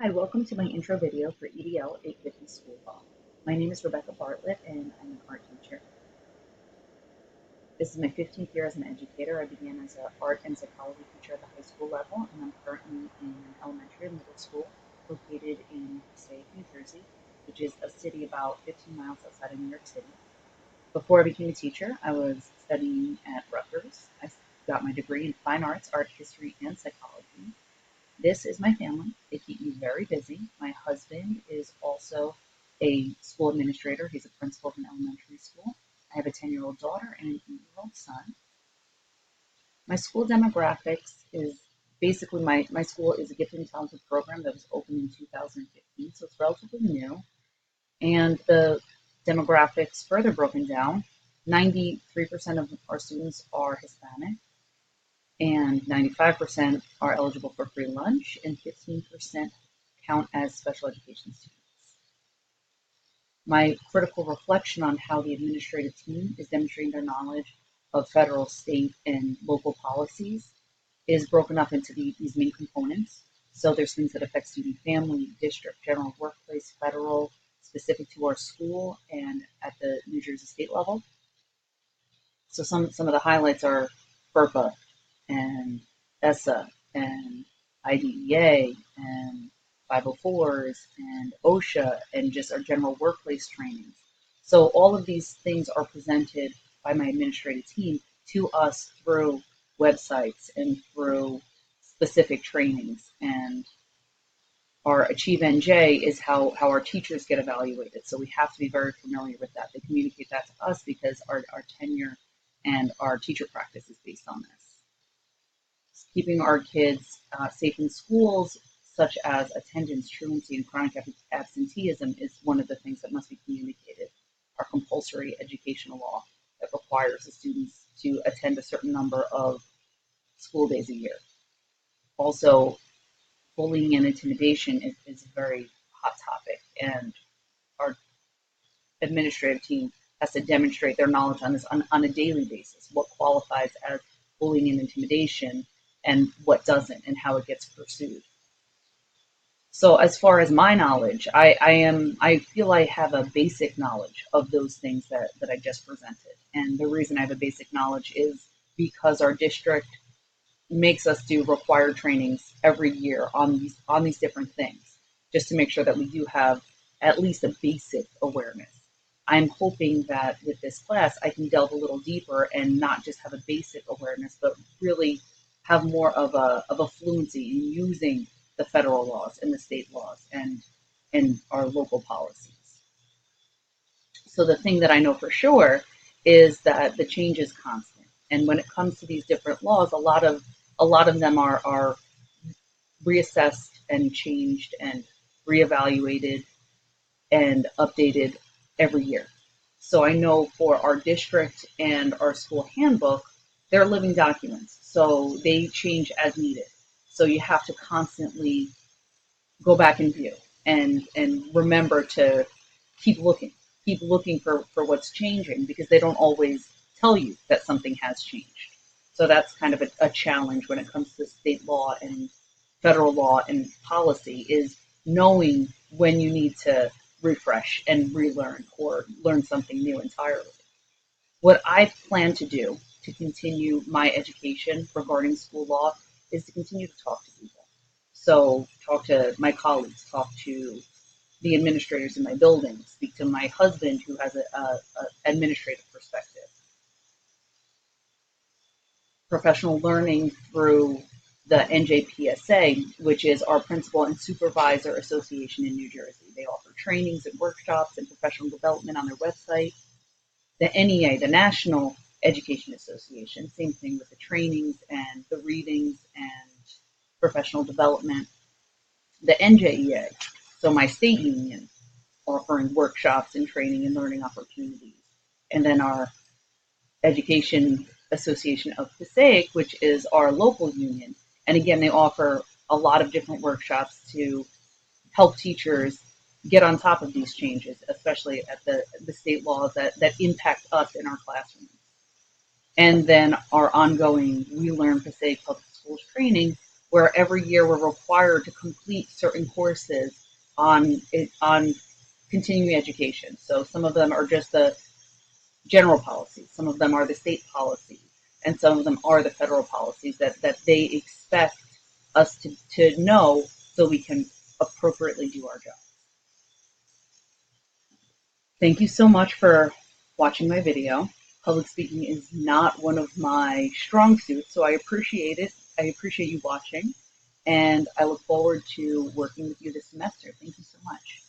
Hi, welcome to my intro video for EDL850 School Law. My name is Rebecca Bartlett and I'm an art teacher. This is my 15th year as an educator. I began as an art and psychology teacher at the high school level, and I'm currently in an elementary and middle school located in Passaic, New Jersey, which is a city about 15 miles outside of New York City. Before I became a teacher, I was studying at Rutgers. I got my degree in fine arts, art history, and psychology. This is my family. They keep me very busy. My husband is also a school administrator. He's a principal of an elementary school. I have a 10-year-old daughter and an 8-year-old son. My school demographics is basically my school is a gifted and talented program that was opened in 2015, so it's relatively new. And the demographics further broken down, 93% of our students are Hispanic, and 95% are eligible for free lunch, and 15% count as special education students. My critical reflection on how the administrative team is demonstrating their knowledge of federal, state, and local policies is broken up into these main components. So there's things that affect student family, district, general workplace, federal, specific to our school, and at the New Jersey state level. So some of the highlights are FERPA and ESSA and IDEA and 504s and OSHA and just our general workplace trainings. So all of these things are presented by my administrative team to us through websites and through specific trainings. And our Achieve NJ is how our teachers get evaluated. So we have to be very familiar with that. They communicate that to us because our tenure and our teacher practice is based on this. Keeping our kids safe in schools, such as attendance, truancy, and chronic absenteeism, is one of the things that must be communicated. Our compulsory educational law that requires the students to attend a certain number of school days a year. Also, bullying and intimidation is a very hot topic, and our administrative team has to demonstrate their knowledge on this on a daily basis. What qualifies as bullying and intimidation and what doesn't, and how it gets pursued. So as far as my knowledge, I feel I have a basic knowledge of those things that I just presented. And the reason I have a basic knowledge is because our district makes us do required trainings every year on these different things, just to make sure that we do have at least a basic awareness. I'm hoping that with this class, I can delve a little deeper and not just have a basic awareness, but really have more of a fluency in using the federal laws and the state laws and our local policies. So the thing that I know for sure is that the change is constant. And when it comes to these different laws, a lot of them are reassessed and changed and reevaluated and updated every year. So I know for our district and our school handbook, they're living documents. So they change as needed. So you have to constantly go back and view and remember to keep looking for what's changing, because they don't always tell you that something has changed. So that's kind of a challenge when it comes to state law and federal law and policy, is knowing when you need to refresh and relearn or learn something new entirely. What I plan to do to continue my education regarding school law is to continue to talk to people. So talk to my colleagues, talk to the administrators in my building, speak to my husband who has a administrative perspective. Professional learning through the NJPSA, which is our Principal and Supervisor Association in New Jersey. They offer trainings and workshops and professional development on their website. The NEA, the National Education Association, same thing with the trainings and the readings and professional development. The NJEA, so my state union, offering workshops and training and learning opportunities. And then our Education Association of Passaic, which is our local union. And again, they offer a lot of different workshops to help teachers get on top of these changes, especially at the state laws that impact us in our classrooms. And then our ongoing We Learn Passaic Public Schools training, where every year we're required to complete certain courses on continuing education. So some of them are just the general policies, some of them are the state policies, and some of them are the federal policies that they expect us to know so we can appropriately do our job. Thank you so much for watching my video. Public speaking is not one of my strong suits, so I appreciate it. I appreciate you watching, and I look forward to working with you this semester. Thank you so much.